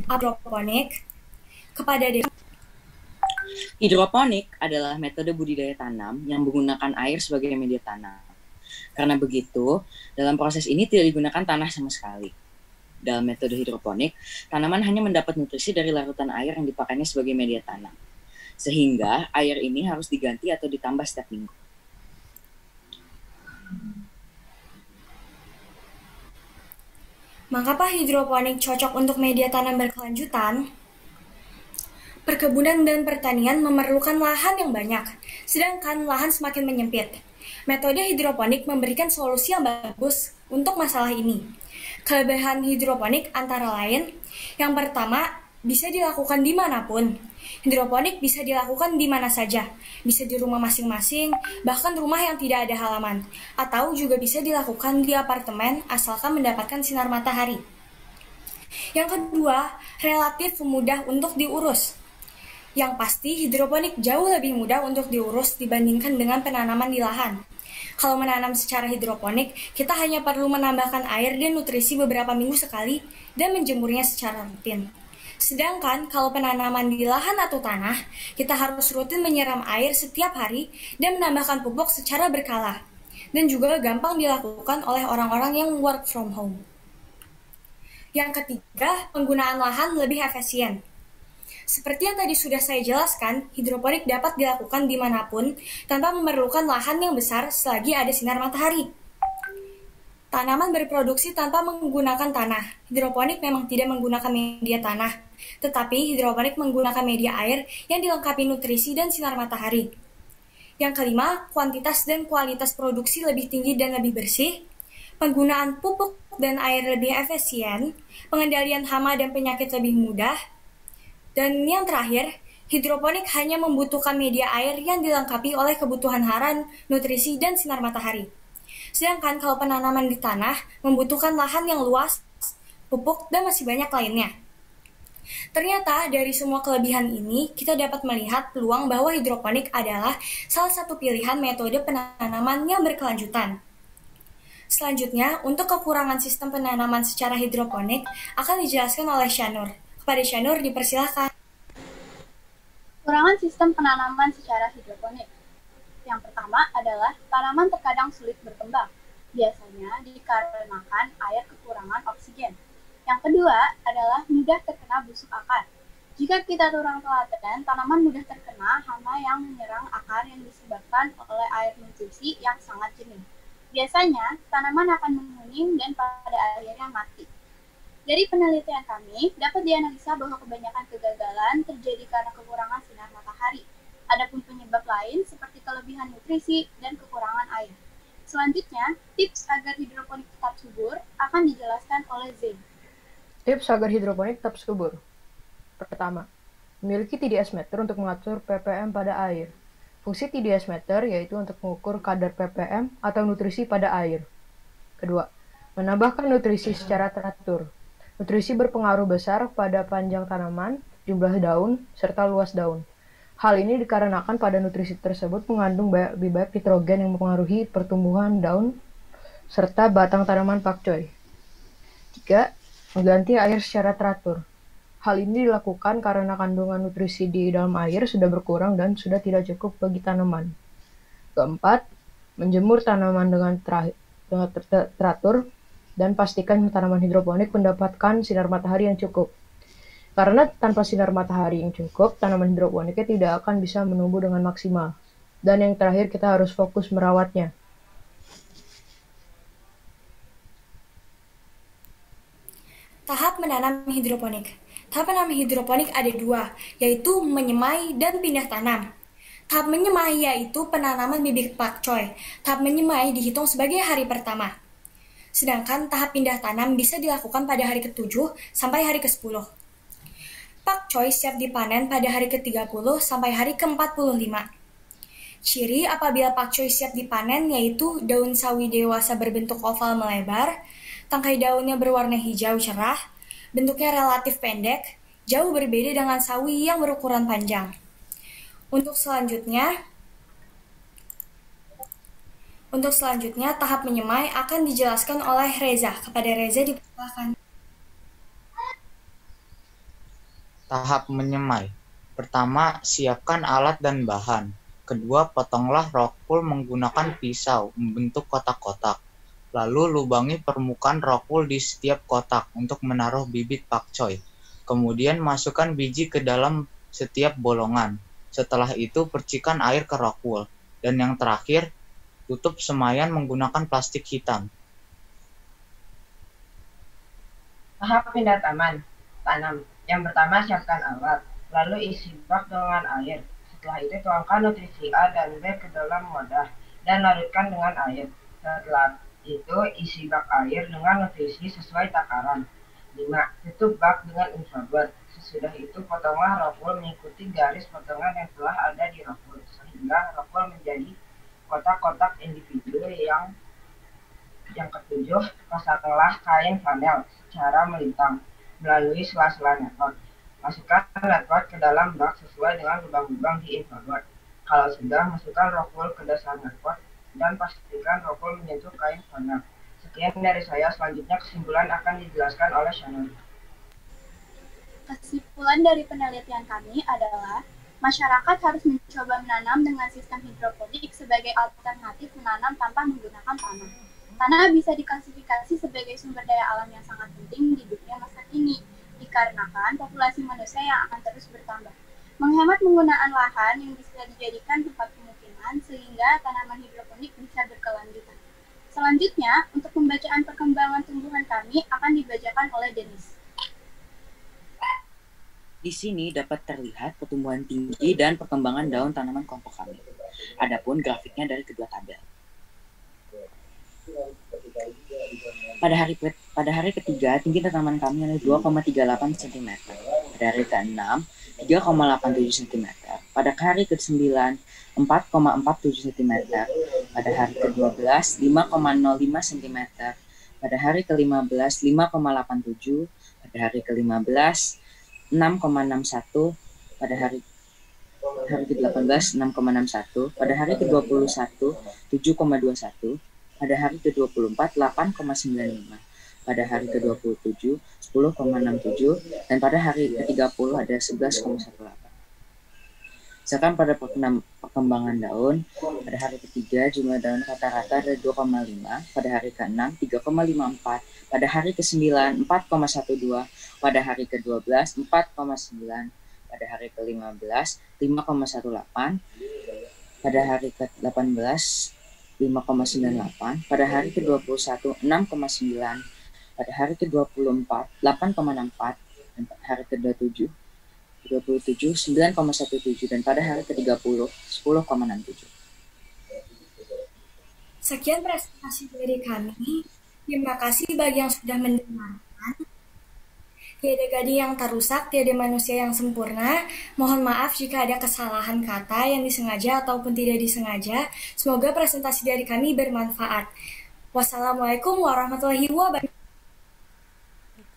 Hidroponik kepada Hidroponik adalah metode budidaya tanam yang menggunakan air sebagai media tanam. Karena begitu, dalam proses ini tidak digunakan tanah sama sekali. Dalam metode hidroponik, tanaman hanya mendapat nutrisi dari larutan air yang dipakainya sebagai media tanam. Sehingga air ini harus diganti atau ditambah setiap minggu. Mengapa hidroponik cocok untuk media tanam berkelanjutan? Perkebunan dan pertanian memerlukan lahan yang banyak, sedangkan lahan semakin menyempit. Metode hidroponik memberikan solusi yang bagus untuk masalah ini. Kelebihan hidroponik antara lain, yang pertama, bisa dilakukan dimanapun. Hidroponik bisa dilakukan di mana saja, bisa di rumah masing-masing, bahkan rumah yang tidak ada halaman, atau juga bisa dilakukan di apartemen asalkan mendapatkan sinar matahari. Yang kedua, relatif mudah untuk diurus. Yang pasti, hidroponik jauh lebih mudah untuk diurus dibandingkan dengan penanaman di lahan. Kalau menanam secara hidroponik, kita hanya perlu menambahkan air dan nutrisi beberapa minggu sekali dan menjemurnya secara rutin. Sedangkan kalau penanaman di lahan atau tanah, kita harus rutin menyiram air setiap hari dan menambahkan pupuk secara berkala. Dan juga gampang dilakukan oleh orang-orang yang work from home. Yang ketiga, penggunaan lahan lebih efisien. Seperti yang tadi sudah saya jelaskan, hidroponik dapat dilakukan dimanapun tanpa memerlukan lahan yang besar selagi ada sinar matahari. Tanaman berproduksi tanpa menggunakan tanah. Hidroponik memang tidak menggunakan media tanah, tetapi hidroponik menggunakan media air yang dilengkapi nutrisi dan sinar matahari. Yang kelima, kuantitas dan kualitas produksi lebih tinggi dan lebih bersih, penggunaan pupuk dan air lebih efisien, pengendalian hama dan penyakit lebih mudah, dan yang terakhir, hidroponik hanya membutuhkan media air yang dilengkapi oleh kebutuhan hara, nutrisi, dan sinar matahari. Sedangkan kalau penanaman di tanah membutuhkan lahan yang luas, pupuk, dan masih banyak lainnya. Ternyata dari semua kelebihan ini, kita dapat melihat peluang bahwa hidroponik adalah salah satu pilihan metode penanaman yang berkelanjutan. Selanjutnya, untuk kekurangan sistem penanaman secara hidroponik akan dijelaskan oleh Syanur. Kepada Syanur dipersilahkan. Kekurangan sistem penanaman secara hidroponik. Yang pertama adalah tanaman terkadang sulit berkembang, biasanya dikarenakan air kekurangan oksigen. Yang kedua adalah mudah terkena busuk akar. Jika kita kurang telaten, tanaman mudah terkena hama yang menyerang akar yang disebabkan oleh air nutrisi yang sangat jernih. Biasanya, tanaman akan menguning dan pada akhirnya mati. Dari penelitian kami, dapat dianalisa bahwa kebanyakan kegagalan terjadi karena kekurangan sinar matahari. Adapun penyebab lain seperti kelebihan nutrisi dan kekurangan air. Selanjutnya, tips agar hidroponik tetap subur akan dijelaskan oleh Zain. Tips agar hidroponik tetap subur. Pertama, memiliki TDS meter untuk mengatur ppm pada air. Fungsi TDS meter yaitu untuk mengukur kadar ppm atau nutrisi pada air. Kedua, menambahkan nutrisi secara teratur. Nutrisi berpengaruh besar pada panjang tanaman, jumlah daun, serta luas daun. Hal ini dikarenakan pada nutrisi tersebut mengandung lebih banyak nitrogen yang mempengaruhi pertumbuhan daun serta batang tanaman pakcoy. 3. Mengganti air secara teratur. Hal ini dilakukan karena kandungan nutrisi di dalam air sudah berkurang dan sudah tidak cukup bagi tanaman. Keempat, menjemur tanaman dengan teratur dan pastikan tanaman hidroponik mendapatkan sinar matahari yang cukup. Karena tanpa sinar matahari yang cukup, tanaman hidroponiknya tidak akan bisa menumbuh dengan maksimal. Dan yang terakhir, kita harus fokus merawatnya. Tahap menanam hidroponik. Tahap menanam hidroponik ada dua, yaitu menyemai dan pindah tanam. Tahap menyemai yaitu penanaman bibit pakcoy. Tahap menyemai dihitung sebagai hari pertama. Sedangkan tahap pindah tanam bisa dilakukan pada hari ke-7 sampai hari ke-10. Pakcoy siap dipanen pada hari ke-30 sampai hari ke-45. Ciri apabila pakcoy siap dipanen yaitu daun sawi dewasa berbentuk oval melebar, tangkai daunnya berwarna hijau cerah, bentuknya relatif pendek, jauh berbeda dengan sawi yang berukuran panjang. Untuk selanjutnya, tahap menyemai akan dijelaskan oleh Reza. Kepada Reza dipersilakan. Tahap menyemai. Pertama, siapkan alat dan bahan. Kedua, potonglah rockwool menggunakan pisau membentuk kotak-kotak. Lalu lubangi permukaan rockwool di setiap kotak untuk menaruh bibit pakcoy. Kemudian masukkan biji ke dalam setiap bolongan. Setelah itu percikan air ke rockwool. Dan yang terakhir, tutup semaian menggunakan plastik hitam. Tahap pindah tanam. Yang pertama, siapkan alat, lalu isi bak dengan air. Setelah itu tuangkan nutrisi A dan B ke dalam wadah dan larutkan dengan air. Setelah itu isi bak air dengan nutrisi sesuai takaran. 5. Tutup bak dengan infrared. Sesudah itu potonglah rockwool mengikuti garis potongan yang telah ada di rockwool sehingga rockwool menjadi kotak-kotak individu. Yang ketujuh, pasanglah kain flanel secara melintang melalui sela-sela network. Masukkan network ke dalam bak sesuai dengan lubang-lubang di infrared. Kalau sudah, masukkan rockwool ke dasar network dan pastikan rockwool menyentuh kain flanel. Sekian dari saya, selanjutnya kesimpulan akan dijelaskan oleh Shannon. Kesimpulan dari penelitian kami adalah masyarakat harus mencoba menanam dengan sistem hidroponik sebagai alternatif menanam tanpa menggunakan tanah. Tanah bisa diklasifikasi sebagai sumber daya alam yang sangat penting di dunia masa kini, dikarenakan populasi manusia yang akan terus bertambah. Menghemat penggunaan lahan yang bisa dijadikan tempat pemukiman sehingga tanaman hidroponik bisa berkelanjutan. Selanjutnya, untuk pembacaan perkembangan tumbuhan kami akan dibacakan oleh Denis. Di sini dapat terlihat pertumbuhan tinggi dan perkembangan daun tanaman kelompok kami. Adapun grafiknya dari kedua tabel. Pada hari ketiga, tinggi tanaman kami adalah 2,38 cm. Pada hari ke-6, 3,87 cm. Pada hari ke-9, 4,47 cm. Pada hari ke-12, 5,05 cm. Pada hari ke-15, 5,87. Pada hari ke-15, 6,61. Pada hari ke-18, 6,61. Pada hari ke-21, 7,21. Pada hari ke-24, 8,95. Pada hari ke-27, 10,67. Dan pada hari ke-30 ada 11,18. Misalkan pada perkembangan daun, pada hari ketiga jumlah daun rata-rata ada 2,5, pada hari ke-6 3,54, pada hari ke-9 4,12, pada hari ke-12 4,9, pada hari ke-15 5,18, pada hari ke-18 5,98, pada hari ke-21 6,9, pada hari ke-24 8,64, dan pada hari ke-27 9,17, dan pada hari ke-30 10,67. Sekian presentasi dari kami. Terima kasih bagi yang sudah mendengarkan. Tiada gading yang terusak, tiada manusia yang sempurna. Mohon maaf jika ada kesalahan kata yang disengaja ataupun tidak disengaja. Semoga presentasi dari kami bermanfaat. Wassalamualaikum warahmatullahi wabarakatuh.